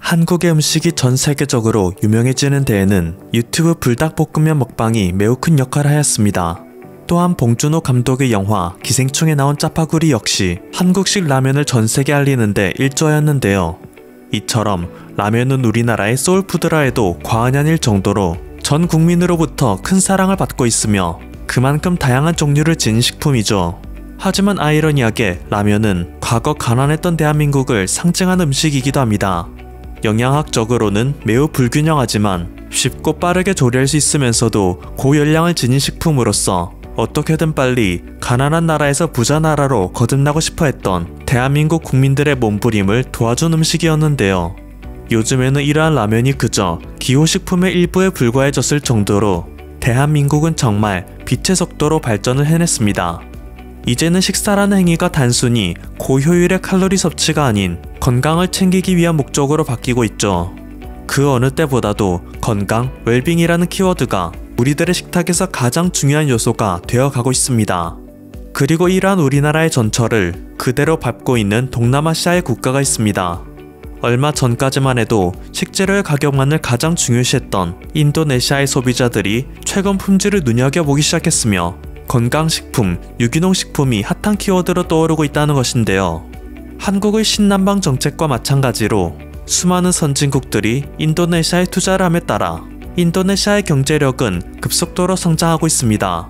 한국의 음식이 전 세계적으로 유명해지는 데에는 유튜브 불닭볶음면 먹방이 매우 큰 역할을 하였습니다. 또한 봉준호 감독의 영화 기생충에 나온 짜파구리 역시 한국식 라면을 전 세계에 알리는 데 일조하였는데요. 이처럼 라면은 우리나라의 소울푸드라 해도 과언이 아닐 정도로 전 국민으로부터 큰 사랑을 받고 있으며 그만큼 다양한 종류를 지닌 식품이죠. 하지만 아이러니하게 라면은 과거 가난했던 대한민국을 상징하는 음식이기도 합니다. 영양학적으로는 매우 불균형하지만 쉽고 빠르게 조리할 수 있으면서도 고열량을 지닌 식품으로서 어떻게든 빨리 가난한 나라에서 부자 나라로 거듭나고 싶어 했던 대한민국 국민들의 몸부림을 도와준 음식이었는데요. 요즘에는 이러한 라면이 그저 기호식품의 일부에 불과해졌을 정도로 대한민국은 정말 빛의 속도로 발전을 해냈습니다. 이제는 식사라는 행위가 단순히 고효율의 칼로리 섭취가 아닌 건강을 챙기기 위한 목적으로 바뀌고 있죠. 그 어느 때보다도 건강, 웰빙이라는 키워드가 우리들의 식탁에서 가장 중요한 요소가 되어가고 있습니다. 그리고 이러한 우리나라의 전철을 그대로 밟고 있는 동남아시아의 국가가 있습니다. 얼마 전까지만 해도 식재료의 가격만을 가장 중요시했던 인도네시아의 소비자들이 최근 품질을 눈여겨보기 시작했으며 건강식품, 유기농식품이 핫한 키워드로 떠오르고 있다는 것인데요. 한국의 신남방 정책과 마찬가지로 수많은 선진국들이 인도네시아에 투자를 함에 따라 인도네시아의 경제력은 급속도로 성장하고 있습니다.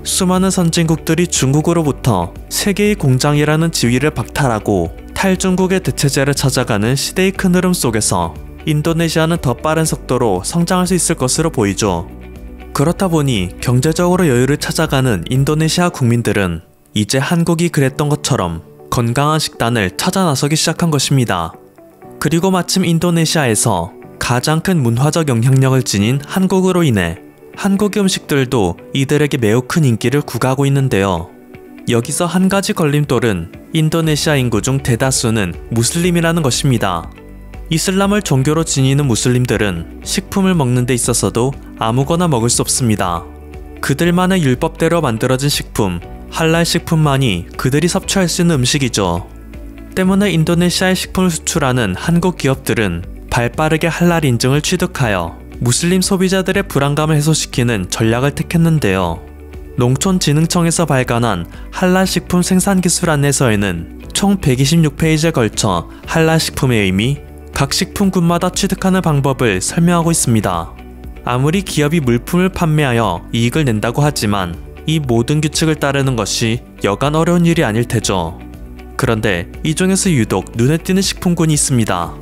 수많은 선진국들이 중국으로부터 세계의 공장이라는 지위를 박탈하고 탈중국의 대체제를 찾아가는 시대의 큰 흐름 속에서 인도네시아는 더 빠른 속도로 성장할 수 있을 것으로 보이죠. 그렇다 보니 경제적으로 여유를 찾아가는 인도네시아 국민들은 이제 한국이 그랬던 것처럼 건강한 식단을 찾아 나서기 시작한 것입니다. 그리고 마침 인도네시아에서 가장 큰 문화적 영향력을 지닌 한국으로 인해 한국의 음식들도 이들에게 매우 큰 인기를 구가하고 있는데요. 여기서 한 가지 걸림돌은 인도네시아 인구 중 대다수는 무슬림이라는 것입니다. 이슬람을 종교로 지니는 무슬림들은 식품을 먹는 데 있어서도 아무거나 먹을 수 없습니다. 그들만의 율법대로 만들어진 식품, 할랄 식품만이 그들이 섭취할 수 있는 음식이죠. 때문에 인도네시아에 식품을 수출하는 한국 기업들은 발빠르게 할랄 인증을 취득하여 무슬림 소비자들의 불안감을 해소시키는 전략을 택했는데요. 농촌진흥청에서 발간한 할랄 식품 생산 기술 안내서에는 총 126페이지에 걸쳐 할랄 식품의 의미, 각 식품군마다 취득하는 방법을 설명하고 있습니다. 아무리 기업이 물품을 판매하여 이익을 낸다고 하지만 이 모든 규칙을 따르는 것이 여간 어려운 일이 아닐 테죠. 그런데 이 중에서 유독 눈에 띄는 식품군이 있습니다.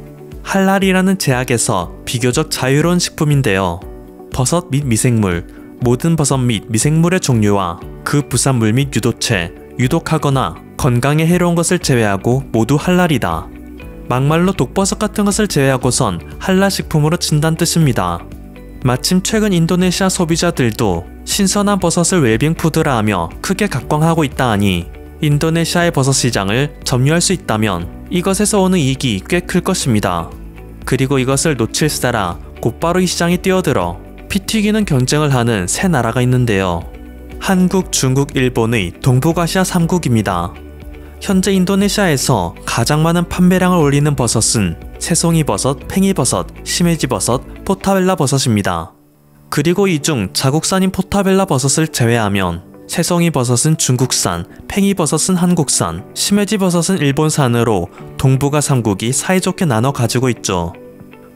할랄이라는 제약에서 비교적 자유로운 식품인데요. 버섯 및 미생물, 모든 버섯 및 미생물의 종류와 그 부산물 및 유도체, 유독하거나 건강에 해로운 것을 제외하고 모두 할랄이다. 막말로 독버섯 같은 것을 제외하고선 할랄 식품으로 친다는 뜻입니다. 마침 최근 인도네시아 소비자들도 신선한 버섯을 웰빙푸드라 하며 크게 각광하고 있다 하니 인도네시아의 버섯 시장을 점유할 수 있다면 이것에서 오는 이익이 꽤 클 것입니다. 그리고 이것을 놓칠세라 곧바로 이 시장에 뛰어들어 피 튀기는 경쟁을 하는 세 나라가 있는데요. 한국, 중국, 일본의 동북아시아 3국입니다. 현재 인도네시아에서 가장 많은 판매량을 올리는 버섯은 새송이버섯, 팽이버섯, 시메지버섯, 포타벨라 버섯입니다. 그리고 이 중 자국산인 포타벨라 버섯을 제외하면 새송이버섯은 중국산, 팽이버섯은 한국산, 시메지버섯은 일본산으로 동북아 3국이 사이좋게 나눠 가지고 있죠.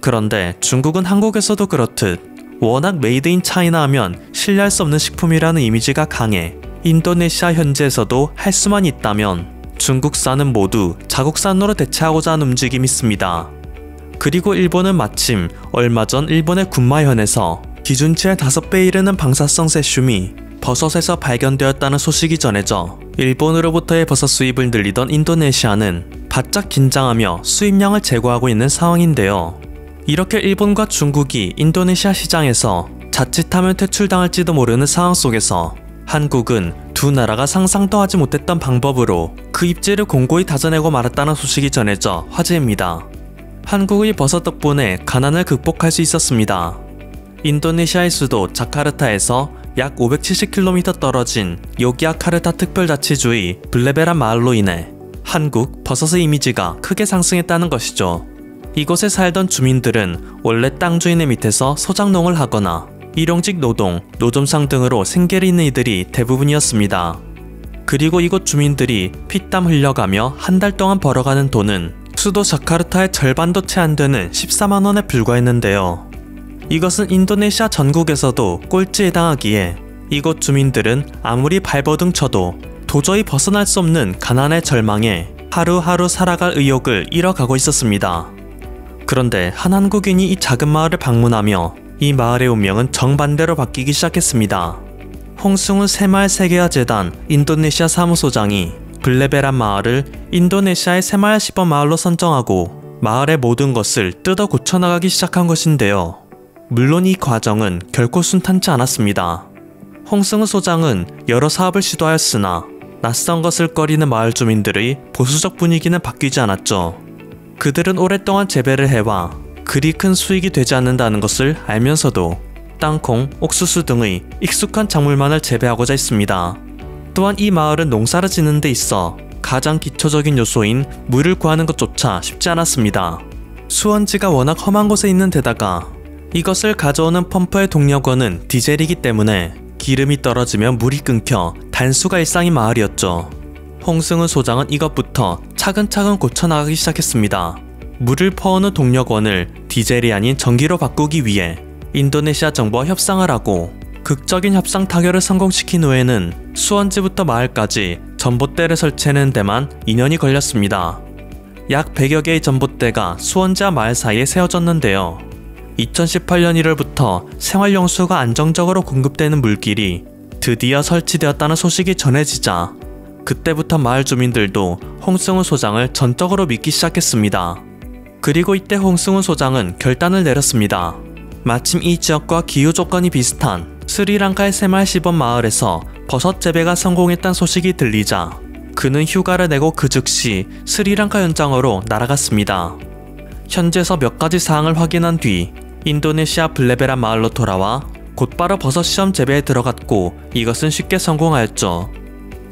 그런데 중국은 한국에서도 그렇듯 워낙 메이드 인 차이나 하면 신뢰할 수 없는 식품이라는 이미지가 강해 인도네시아 현지에서도 할 수만 있다면 중국산은 모두 자국산으로 대체하고자 하는 움직임이 있습니다. 그리고 일본은 마침 얼마 전 일본의 군마현에서 기준치의 5배 이르는 방사성 세슘이 버섯에서 발견되었다는 소식이 전해져 일본으로부터의 버섯 수입을 늘리던 인도네시아는 바짝 긴장하며 수입량을 제고하고 있는 상황인데요. 이렇게 일본과 중국이 인도네시아 시장에서 자칫하면 퇴출당할지도 모르는 상황 속에서 한국은 두 나라가 상상도 하지 못했던 방법으로 그 입지를 공고히 다져내고 말았다는 소식이 전해져 화제입니다. 한국의 버섯 덕분에 가난을 극복할 수 있었습니다. 인도네시아의 수도 자카르타에서 약 570km 떨어진 요기야카르타 특별자치주의 블레베란 마을로 인해 한국 버섯의 이미지가 크게 상승했다는 것이죠. 이곳에 살던 주민들은 원래 땅 주인의 밑에서 소작농을 하거나 일용직 노동, 노점상 등으로 생계를 잇는 이들이 대부분이었습니다. 그리고 이곳 주민들이 피땀 흘려가며 한 달 동안 벌어가는 돈은 수도 자카르타의 절반도 채 안 되는 14만 원에 불과했는데요. 이것은 인도네시아 전국에서도 꼴찌에 해당하기에 이곳 주민들은 아무리 발버둥 쳐도 도저히 벗어날 수 없는 가난의 절망에 하루하루 살아갈 의욕을 잃어가고 있었습니다. 그런데 한 한국인이 이 작은 마을을 방문하며 이 마을의 운명은 정반대로 바뀌기 시작했습니다. 홍승훈 새마을 세계화 재단 인도네시아 사무소장이 블레베란 마을을 인도네시아의 새마을 시범 마을로 선정하고 마을의 모든 것을 뜯어 고쳐나가기 시작한 것인데요. 물론 이 과정은 결코 순탄치 않았습니다. 홍승훈 소장은 여러 사업을 시도하였으나 낯선 것을 꺼리는 마을 주민들의 보수적 분위기는 바뀌지 않았죠. 그들은 오랫동안 재배를 해와 그리 큰 수익이 되지 않는다는 것을 알면서도 땅콩, 옥수수 등의 익숙한 작물만을 재배하고자 했습니다. 또한 이 마을은 농사를 짓는 데 있어 가장 기초적인 요소인 물을 구하는 것조차 쉽지 않았습니다. 수원지가 워낙 험한 곳에 있는 데다가 이것을 가져오는 펌프의 동력원은 디젤이기 때문에 기름이 떨어지면 물이 끊겨 단수가 일상인 마을이었죠. 홍승훈 소장은 이것부터 차근차근 고쳐나가기 시작했습니다. 물을 퍼오는 동력원을 디젤이 아닌 전기로 바꾸기 위해 인도네시아 정부와 협상을 하고 극적인 협상 타결을 성공시킨 후에는 수원지부터 마을까지 전봇대를 설치하는 데만 2년이 걸렸습니다. 약 100여 개의 전봇대가 수원지와 마을 사이에 세워졌는데요. 2018년 1월부터 생활용수가 안정적으로 공급되는 물길이 드디어 설치되었다는 소식이 전해지자 그때부터 마을 주민들도 홍승훈 소장을 전적으로 믿기 시작했습니다. 그리고 이때 홍승훈 소장은 결단을 내렸습니다. 마침 이 지역과 기후 조건이 비슷한 스리랑카의 새마을 시범 마을에서 버섯 재배가 성공했다는 소식이 들리자 그는 휴가를 내고 그 즉시 스리랑카 현장으로 날아갔습니다. 현지에서 몇 가지 사항을 확인한 뒤 인도네시아 블레베란 마을로 돌아와 곧바로 버섯 시험 재배에 들어갔고 이것은 쉽게 성공하였죠.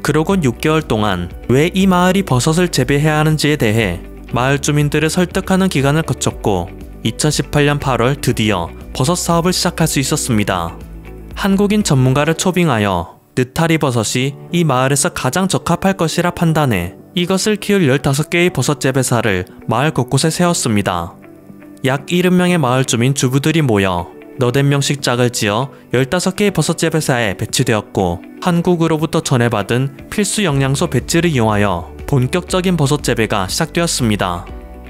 그러곤 6개월 동안 왜 이 마을이 버섯을 재배해야 하는지에 대해 마을 주민들을 설득하는 기간을 거쳤고 2018년 8월 드디어 버섯 사업을 시작할 수 있었습니다. 한국인 전문가를 초빙하여 느타리 버섯이 이 마을에서 가장 적합할 것이라 판단해 이것을 키울 15개의 버섯 재배사를 마을 곳곳에 세웠습니다. 약 70명의 마을 주민 주부들이 모여 너댓 명씩 짝을 지어 15개의 버섯 재배사에 배치되었고 한국으로부터 전해받은 필수 영양소 배지를 이용하여 본격적인 버섯 재배가 시작되었습니다.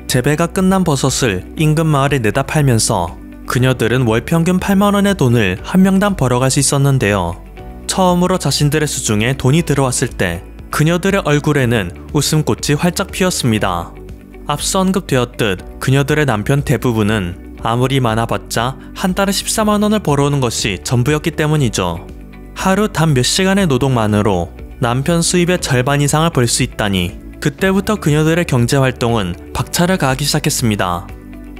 재배가 끝난 버섯을 인근 마을에 내다 팔면서 그녀들은 월 평균 8만원의 돈을 한 명당 벌어갈 수 있었는데요. 처음으로 자신들의 수중에 돈이 들어왔을 때 그녀들의 얼굴에는 웃음꽃이 활짝 피었습니다. 앞서 언급되었듯 그녀들의 남편 대부분은 아무리 많아봤자 한 달에 14만원을 벌어오는 것이 전부였기 때문이죠. 하루 단 몇 시간의 노동만으로 남편 수입의 절반 이상을 벌 수 있다니 그때부터 그녀들의 경제활동은 박차를 가하기 시작했습니다.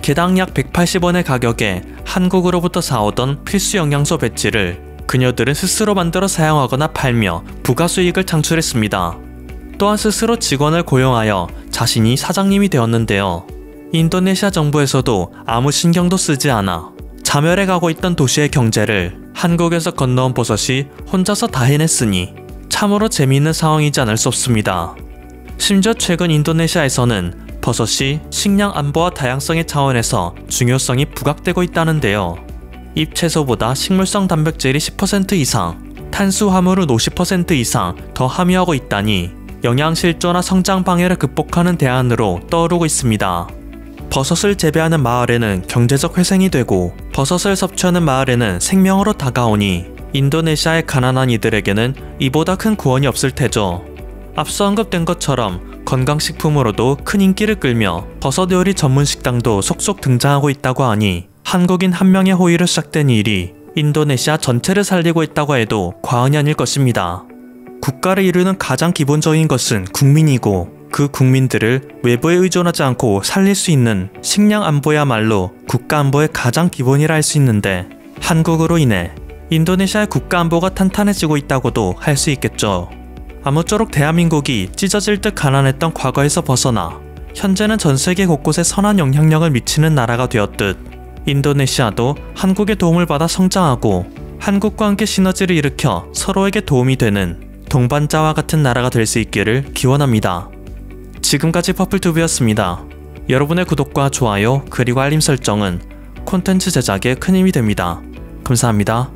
개당 약 180원의 가격에 한국으로부터 사오던 필수 영양소 배지를 그녀들은 스스로 만들어 사용하거나 팔며 부가수익을 창출했습니다. 또한 스스로 직원을 고용하여 자신이 사장님이 되었는데요. 인도네시아 정부에서도 아무 신경도 쓰지 않아 자멸해가고 있던 도시의 경제를 한국에서 건너온 버섯이 혼자서 다 해냈으니 참으로 재미있는 상황이지 않을 수 없습니다. 심지어 최근 인도네시아에서는 버섯이 식량 안보와 다양성의 차원에서 중요성이 부각되고 있다는데요. 잎채소보다 식물성 단백질이 10% 이상, 탄수화물은 50% 이상 더 함유하고 있다니 영양실조나 성장 방해를 극복하는 대안으로 떠오르고 있습니다. 버섯을 재배하는 마을에는 경제적 회생이 되고 버섯을 섭취하는 마을에는 생명으로 다가오니 인도네시아의 가난한 이들에게는 이보다 큰 구원이 없을 테죠. 앞서 언급된 것처럼 건강식품으로도 큰 인기를 끌며 버섯 요리 전문 식당도 속속 등장하고 있다고 하니 한국인 한 명의 호의로 시작된 일이 인도네시아 전체를 살리고 있다고 해도 과언이 아닐 것입니다. 국가를 이루는 가장 기본적인 것은 국민이고 그 국민들을 외부에 의존하지 않고 살릴 수 있는 식량 안보야말로 국가 안보의 가장 기본이라 할 수 있는데 한국으로 인해 인도네시아의 국가 안보가 탄탄해지고 있다고도 할 수 있겠죠. 아무쪼록 대한민국이 찢어질 듯 가난했던 과거에서 벗어나 현재는 전 세계 곳곳에 선한 영향력을 미치는 나라가 되었듯 인도네시아도 한국의 도움을 받아 성장하고 한국과 함께 시너지를 일으켜 서로에게 도움이 되는 동반자와 같은 나라가 될 수 있기를 기원합니다. 지금까지 퍼플튜브였습니다. 여러분의 구독과 좋아요 그리고 알림 설정은 콘텐츠 제작에 큰 힘이 됩니다. 감사합니다.